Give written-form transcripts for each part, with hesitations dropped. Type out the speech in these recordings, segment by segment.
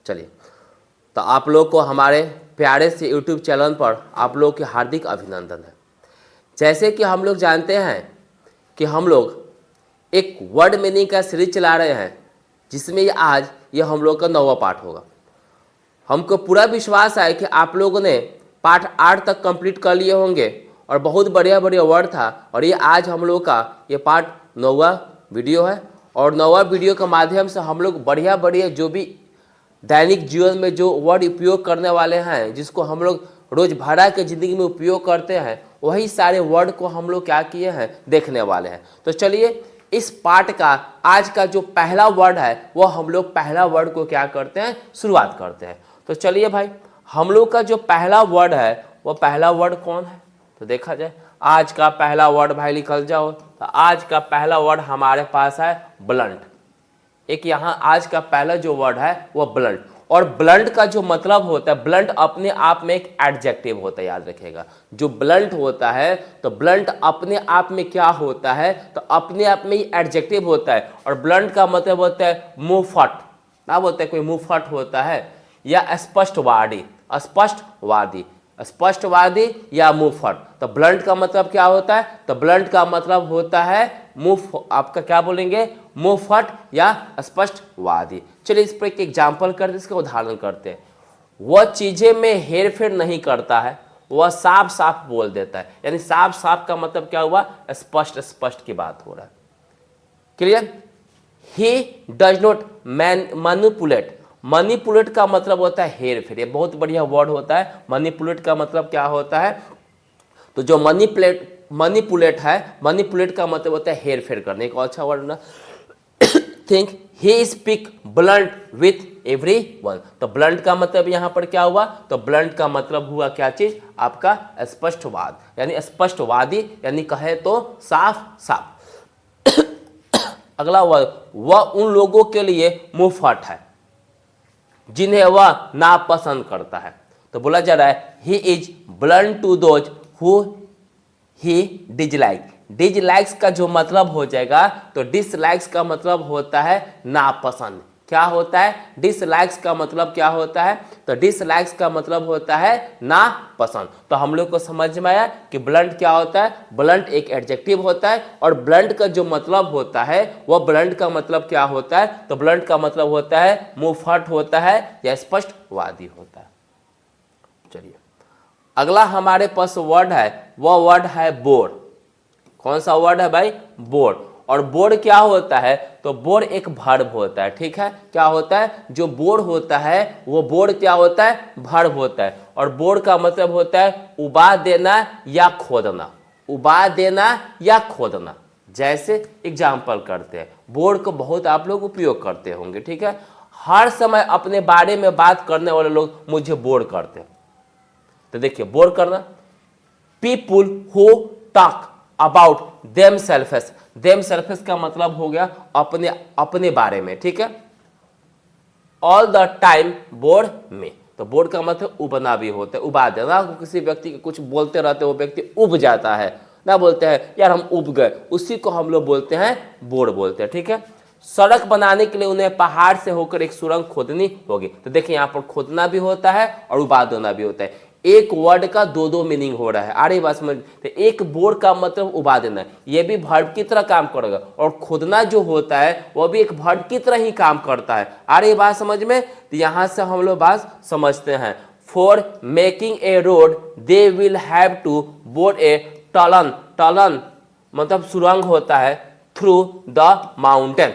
चलिए, तो आप लोग को हमारे प्यारे से YouTube चैनल पर आप लोग के हार्दिक अभिनंदन है। जैसे कि हम लोग जानते हैं कि हम लोग एक वर्ड मीनिंग का सीरीज चला रहे हैं, जिसमें आज ये हम लोग का 9वां पार्ट होगा। हमको पूरा विश्वास है कि आप लोगों ने पार्ट 8 तक कंप्लीट कर लिए होंगे और बहुत बढ़िया बढ़िया वर्ड था। और ये आज हम लोग का ये पार्ट 9वां वीडियो है और 9वां वीडियो के माध्यम से हम लोग बढ़िया बढ़िया जो भी दैनिक जीवन में जो वर्ड उपयोग करने वाले हैं, जिसको हम लोग रोज़भरा के ज़िंदगी में उपयोग करते हैं, वही सारे वर्ड को हम लोग क्या किए हैं, देखने वाले हैं। तो चलिए, इस पार्ट का आज का जो पहला वर्ड है वो हम लोग पहला वर्ड को क्या करते हैं, शुरुआत करते हैं। तो चलिए भाई, हम लोग का जो पहला वर्ड है वो पहला वर्ड कौन है, तो देखा जाए। आज का पहला वर्ड भाई निकल जाओ, तो आज का पहला वर्ड हमारे पास है ब्लंट। एक यहाँ आज का पहला जो वर्ड है वो ब्लंट। और ब्लंट का जो मतलब होता है, ब्लंट अपने आप में एक एडजेक्टिव होता है, याद रखिएगा। जो ब्लंट होता है तो ब्लंट अपने आप में क्या होता है, तो अपने आप में ही एडजेक्टिव होता है। और ब्लंट का मतलब होता है मुंहफट, क्या बोलते हैं, कोई मुंहफट होता है, या स्पष्टवादी, स्पष्टवादी, स्पष्टवादी या मुंहफट। तो ब्लंट का मतलब क्या होता है, तो ब्लंट का मतलब होता है मुंह, आपका क्या बोलेंगे, मुंहफट या स्पष्टवादी। चलिए इस पर एक एग्जाम्पल करते, इसका उदाहरण करते हैं। वह चीजें में हेर फेर नहीं करता है, वह साफ साफ बोल देता है। यानी साफ साफ का मतलब क्या हुआ, स्पष्ट स्पष्ट की बात हो रहा है। Clear. He does not manipulate, manipulate का मतलब होता है हेर फेर। ये बहुत बढ़िया वर्ड होता है। मैनिपुलेट का मतलब क्या होता है, तो जो मैनिपुलेट है, मैनिपुलेट का मतलब होता है हेर फेर करने। एक अच्छा वर्ड ना, think he speak blunt with everyone. तो ब्लंट का मतलब यहाँ पर क्या हुआ, तो ब्लंट का मतलब हुआ क्या चीज, आपका स्पष्टवाद, यानी स्पष्टवादी, यानी कहे तो साफ साफ। अगला वर्ड, वह उन लोगों के लिए मुंहफट है जिन्हें वह नापसंद करता है। तो बोला जा रहा है he is blunt to those who he dislike. Dislikes का जो मतलब हो जाएगा, तो डिसलाइक्स का मतलब होता है नापसंद। क्या होता है, डिसलाइक्स का मतलब क्या होता है, तो डिसलाइक्स का मतलब होता है नापसंद। तो हम लोग को समझ में आया कि ब्लंट क्या होता है। ब्लंट एक एडजेक्टिव होता है और ब्लंट का जो मतलब होता है, वह ब्लंट का मतलब क्या होता है, तो ब्लंट का मतलब होता है मुंहफट होता है या स्पष्टवादी होता है। चलिए अगला हमारे पास वर्ड है, वह वर्ड है बोर। कौन सा वर्ड है भाई, बोर। और बोर क्या होता है, तो बोर एक वर्ब होता है, ठीक है। क्या होता है, जो बोर होता है वो बोर क्या होता है, वर्ब होता है। और बोर का मतलब होता है उबा देना या खोदना, उबा देना या खोदना। जैसे एग्जाम्पल करते हैं, बोर को बहुत आप लोग उपयोग करते होंगे, ठीक है। हर समय अपने बारे में बात करने वाले लोग मुझे बोर करते हैं। तो देखिए बोर करना, people who talk about them सेल्फेस। Them सेल्फेस का मतलब हो गया अपने अपने बारे में, ठीक है। ऑल द टाइम बोर में, तो बोर का मतलब उबना भी होता है, उबा देना। किसी व्यक्ति के कुछ बोलते रहते, वो व्यक्ति उब जाता है ना, बोलते हैं यार हम उब गए, उसी को हम लोग बोलते हैं बोर बोलते हैं, ठीक है। सड़क बनाने के लिए उन्हें पहाड़ से होकर एक सुरंग खोदनी होगी। तो देखिए यहाँ पर खोदना भी होता है और उबा देना भी होता है। एक वर्ड का दो दो मीनिंग हो रहा है। अरे बात समझ, तो एक बोर का मतलब उबा देना है, ये भी वर्ब की तरह काम करेगा। और खोदना जो होता है वो भी एक वर्ब की तरह ही काम करता है। अरे बात समझ में, तो यहाँ से हम लोग बात समझते हैं। For making a road they will have to bore a टलन। टलन मतलब सुरंग होता है, थ्रू द माउंटेन।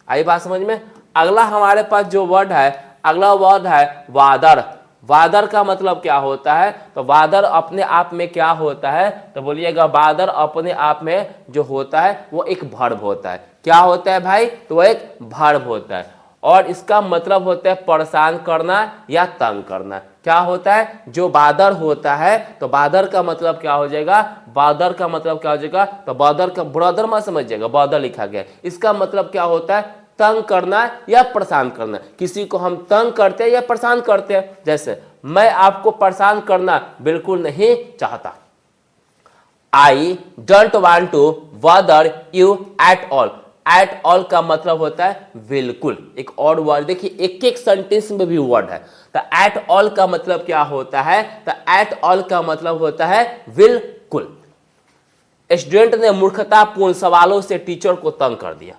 आई बात समझ में। अगला हमारे पास जो वर्ड है, अगला वर्ड है वादर। वादर का मतलब क्या होता है, तो वादर अपने आप में क्या होता है, तो बोलिएगा वादर अपने आप में जो होता है वो एक वर्ब होता है। क्या होता है भाई, तो वो एक वर्ब होता है। और इसका मतलब होता है परेशान करना या तंग करना। क्या होता है, जो बादर होता है, तो बादर का मतलब क्या हो जाएगा, बादर का मतलब क्या हो जाएगा, तो बादर का ब्रदर मत समझिएगा, बादर लिखा गया। इसका मतलब क्या होता है, तंग करना या परेशान करना। किसी को हम तंग करते हैं या परेशान करते हैं। जैसे मैं आपको परेशान करना बिल्कुल नहीं चाहता। I don't want to bother you at all. At all का मतलब होता है बिल्कुल। एक और वर्ड देखिए, एक एक सेंटेंस में भी वर्ड है। तो एट ऑल का मतलब क्या होता है? तो एट ऑल का मतलब होता है बिल्कुल। स्टूडेंट ने मूर्खतापूर्ण सवालों से टीचर को तंग कर दिया।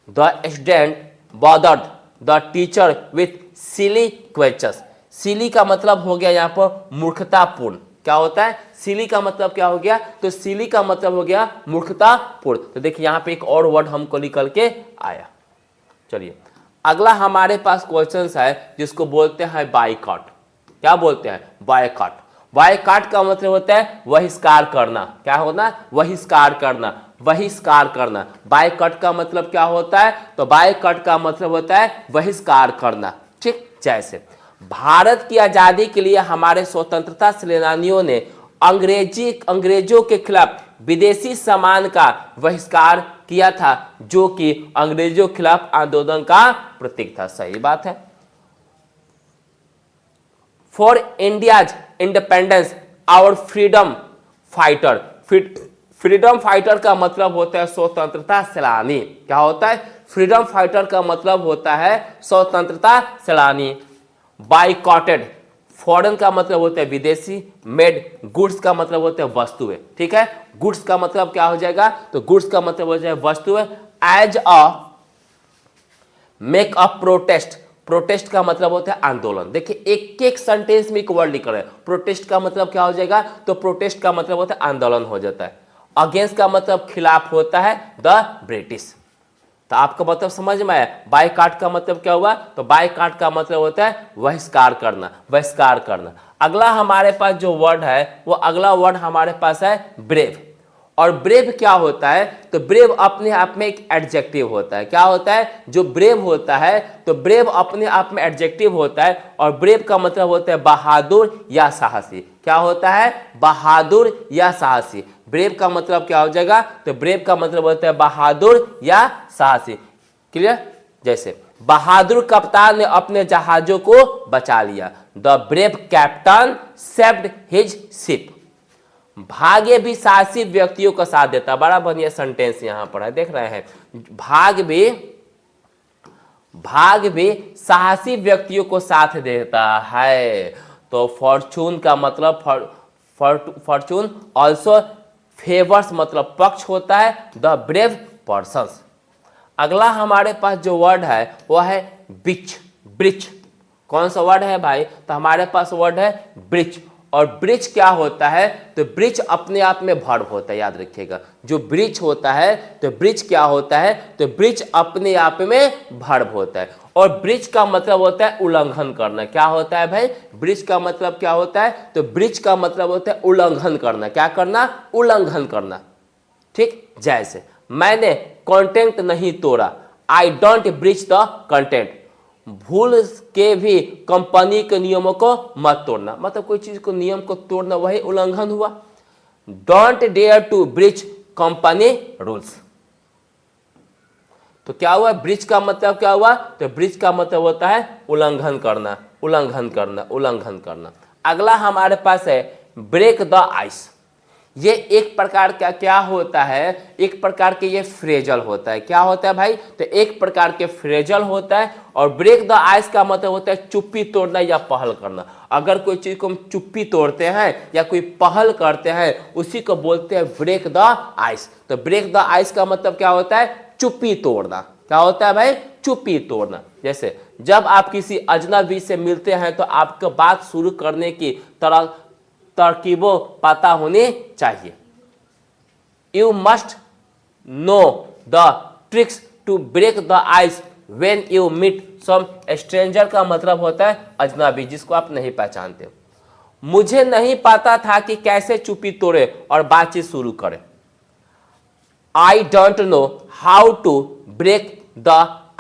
The student bothered the teacher with silly questions. Silly का मतलब हो गया यहाँ पर मूर्खतापूर्ण। क्या होता है? सिली का मतलब क्या हो गया? तो सिली का मतलब हो गया मूर्खतापूर्ण। तो देखिए यहाँ पे एक और वर्ड हमको निकल के आया। चलिए अगला हमारे पास क्वेश्चन है जिसको बोलते हैं बायकॉट। क्या बोलते हैं? बायकॉट। बायकॉट का मतलब होता है बहिष्कार करना। क्या होना? बहिष्कार करना, बहिष्कार करना। बायकॉट का मतलब क्या होता है? तो बायकॉट का मतलब होता है बहिष्कार करना। ठीक, जैसे भारत की आजादी के लिए हमारे स्वतंत्रता सेनानियों ने अंग्रेजों के खिलाफ विदेशी सामान का बहिष्कार किया था, जो कि अंग्रेजों के खिलाफ आंदोलन का प्रतीक था। सही बात है। For India's independence our freedom fighter. Freedom fighter का मतलब होता है स्वतंत्रता सेनानी। क्या होता है? फ्रीडम फाइटर का मतलब होता है स्वतंत्रता सेनानी। बाइकॉटेड, फॉरेन का मतलब होता है विदेशी। मेड, गुड्स का मतलब होता है वस्तुएं। ठीक है, गुड्स का मतलब क्या हो जाएगा? तो गुड्स का मतलब हो जाएगा वस्तुएं। As a make a protest, protest का मतलब होता है आंदोलन। देखिए एक एक सेंटेंस में एक वर्ड लिख रहे हैं। प्रोटेस्ट का मतलब क्या हो जाएगा? तो प्रोटेस्ट का मतलब होता है आंदोलन हो जाता है। अगेंस्ट का मतलब खिलाफ होता है द ब्रिटिश। तो आपका मतलब समझ में आया? बायकॉट का मतलब क्या हुआ? तो बायकॉट का मतलब होता है बहिष्कार करना, बहिष्कार करना। अगला हमारे पास जो वर्ड है वो अगला वर्ड हमारे पास है ब्रेव। और ब्रेव क्या होता है? तो ब्रेव अपने आप में एक एडजेक्टिव होता है। क्या होता है? जो ब्रेव होता है, तो ब्रेव अपने आप में एडजेक्टिव होता है। और ब्रेव का मतलब होता है बहादुर या साहसी। क्या होता है? बहादुर या साहसी। ब्रेव का मतलब क्या हो जाएगा? तो ब्रेव का मतलब होता है बहादुर या साहसी। क्लियर? जैसे बहादुर कप्तान ने अपने जहाजों को बचा लिया। The brave captain saved his ship. भाग्य भी साहसी व्यक्तियों का साथ देता। बड़ा बढ़िया सेंटेंस यहां पर है, देख रहे हैं। भाग्य भी साहसी व्यक्तियों को साथ देता है। तो फॉर्चून का मतलब फॉर्चून ऑल्सो फेवर्स मतलब पक्ष होता है द ब्रेव पर्सन्स। अगला हमारे पास जो वर्ड है वो है बिच, ब्रिज। कौन सा वर्ड है भाई? तो हमारे पास वर्ड है ब्रिज। और ब्रिज क्या होता है? तो ब्रिज अपने आप में वर्ब होता है, याद रखिएगा। जो ब्रिज होता है, तो ब्रिज क्या होता है? तो ब्रिज अपने आप में वर्ब होता है। और ब्रिज का मतलब होता है उल्लंघन करना। क्या होता है भाई? ब्रिज का मतलब क्या होता है? तो ब्रिज का मतलब होता है उल्लंघन करना। क्या करना? उल्लंघन करना। ठीक, जैसे मैंने कंटेंट नहीं तोड़ा, I don't breach the content. भूल के भी कंपनी के नियमों को मत तोड़ना, मतलब कोई चीज को नियम को तोड़ना वही उल्लंघन हुआ। Don't dare to breach company rules. तो क्या हुआ? ब्रीच का मतलब क्या हुआ? तो ब्रीच का मतलब होता है उल्लंघन करना, उल्लंघन करना, उल्लंघन करना। अगला हमारे पास है ब्रेक द आइस। ये एक प्रकार का क्या होता है? एक प्रकार के ये फ्रेजल होता है। क्या होता है भाई? तो एक प्रकार के फ्रेजल होता है। और ब्रेक द आइस का मतलब होता है चुप्पी तोड़ना या पहल करना। अगर कोई चीज को हम चुप्पी तोड़ते हैं या कोई पहल करते हैं, उसी को बोलते हैं ब्रेक द आइस। तो ब्रेक द आइस का मतलब क्या होता है? चुप्पी तोड़ना। क्या होता है भाई? चुप्पी तोड़ना। जैसे जब आप किसी अजनबी से मिलते हैं तो आपको बात शुरू करने की तरकीबों पता होनी चाहिए। You must know the tricks to break the ice when you meet some stranger का मतलब होता है अजनबी, जिसको आप नहीं पहचानते। मुझे नहीं पता था कि कैसे चुप्पी तोड़े और बातचीत शुरू करें। I don't know how to break the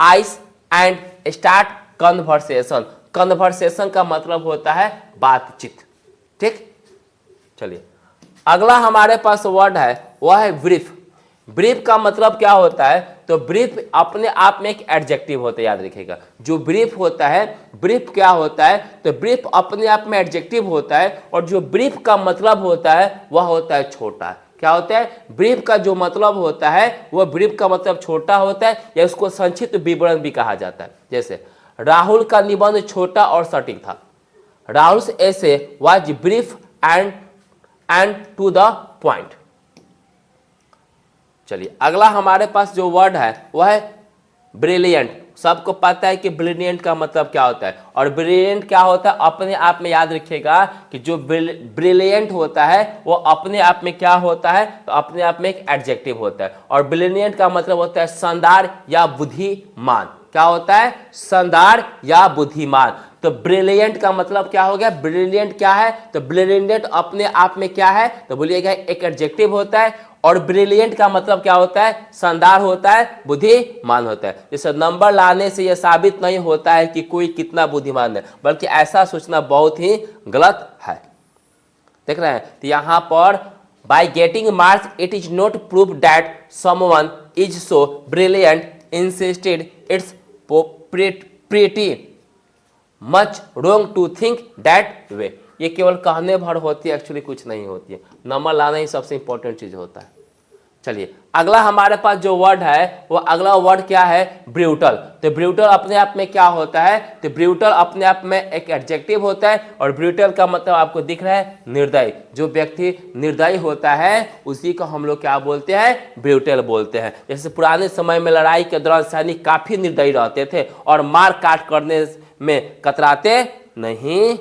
ice and start conversation. Conversation का मतलब होता है बातचीत। ठीक, चलिए अगला हमारे पास वर्ड है वह है ब्रीफ। ब्रीफ का मतलब क्या होता है? तो ब्रीफ अपने आप में एक एडजेक्टिव होता है, याद रखिएगा। जो ब्रीफ होता है, ब्रीफ क्या होता है? तो ब्रीफ अपने आप में एडजेक्टिव होता है। और जो ब्रीफ का मतलब होता है वह होता है छोटा। क्या होता है, ब्रीफ का जो मतलब होता है वो ब्रीफ का मतलब छोटा होता है या उसको संक्षिप्त विवरण भी कहा जाता है। जैसे राहुल का निबंध छोटा और सटीक था। Rahul's essay was brief and to the point. चलिए अगला हमारे पास जो वर्ड है वह है ब्रिलियंट। सबको पता है कि ब्रिलियंट का मतलब क्या होता है, और ब्रिलियंट क्या होता है अपने आप में याद रखिएगा कि जो ब्रिलियंट होता है वो अपने आप में क्या होता है, तो अपने आप में एक एडजेक्टिव होता है। और ब्रिलियंट का मतलब होता है शानदार या बुद्धिमान। क्या होता है, शानदार या बुद्धिमान। तो ब्रिलियंट का मतलब क्या हो गया, ब्रिलियंट क्या है, तो ब्रिलियंट अपने आप में क्या है, तो बोलिएगा एक एडजेक्टिव होता है। और ब्रिलियंट का मतलब क्या होता है, शानदार होता है, बुद्धिमान होता है। जैसे नंबर लाने से यह साबित नहीं होता है कि कोई कितना बुद्धिमान है, बल्कि ऐसा सोचना बहुत ही गलत है। देख रहे हैं, तो यहां पर by getting marks it is not prove that someone is so brilliant, instead it's pretty much wrong to think that way. ये केवल कहने भर होती है, एक्चुअली कुछ नहीं होती है। नंबर लाना ही सबसे इंपॉर्टेंट चीज होता है। चलिए अगला हमारे पास जो वर्ड है वो अगला वर्ड क्या है, ब्रूटल। तो ब्रूटल अपने आप में क्या होता है, तो ब्रूटल अपने आप में एक एडजेक्टिव होता है। और ब्रूटल का मतलब आपको दिख रहा है निर्दयी। जो व्यक्ति निर्दयी होता है उसी को हम लोग क्या बोलते हैं, ब्रूटल बोलते हैं। जैसे पुराने समय में लड़ाई के दौरान सैनिक काफी निर्दयी रहते थे और मार काट करने में कतराते नहीं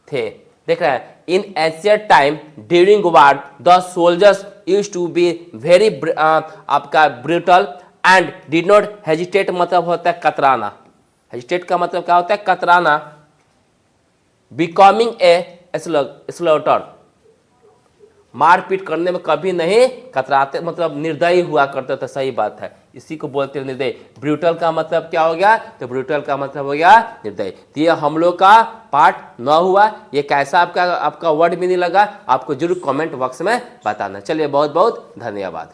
थे। देख रहे हैं, in ancient time during war the soldiers used to be very आपका brutal and did not hesitate, मतलब होता है कतराना। हेजिटेट का मतलब क्या होता है, कतराना। बिकमिंग ए स्लॉटर, मारपीट करने में कभी नहीं कतराते, मतलब निर्दयी हुआ करते थे। सही बात है, इसी को बोलते हैं निर्दयी। ब्रूटल का मतलब क्या हो गया, तो ब्रूटल का मतलब हो गया निर्दयी। तो ये हम लोग का पार्ट 9 हुआ। ये कैसा आपका वर्ड भी नहीं लगा, आपको जरूर कमेंट बॉक्स में बताना। चलिए बहुत बहुत धन्यवाद।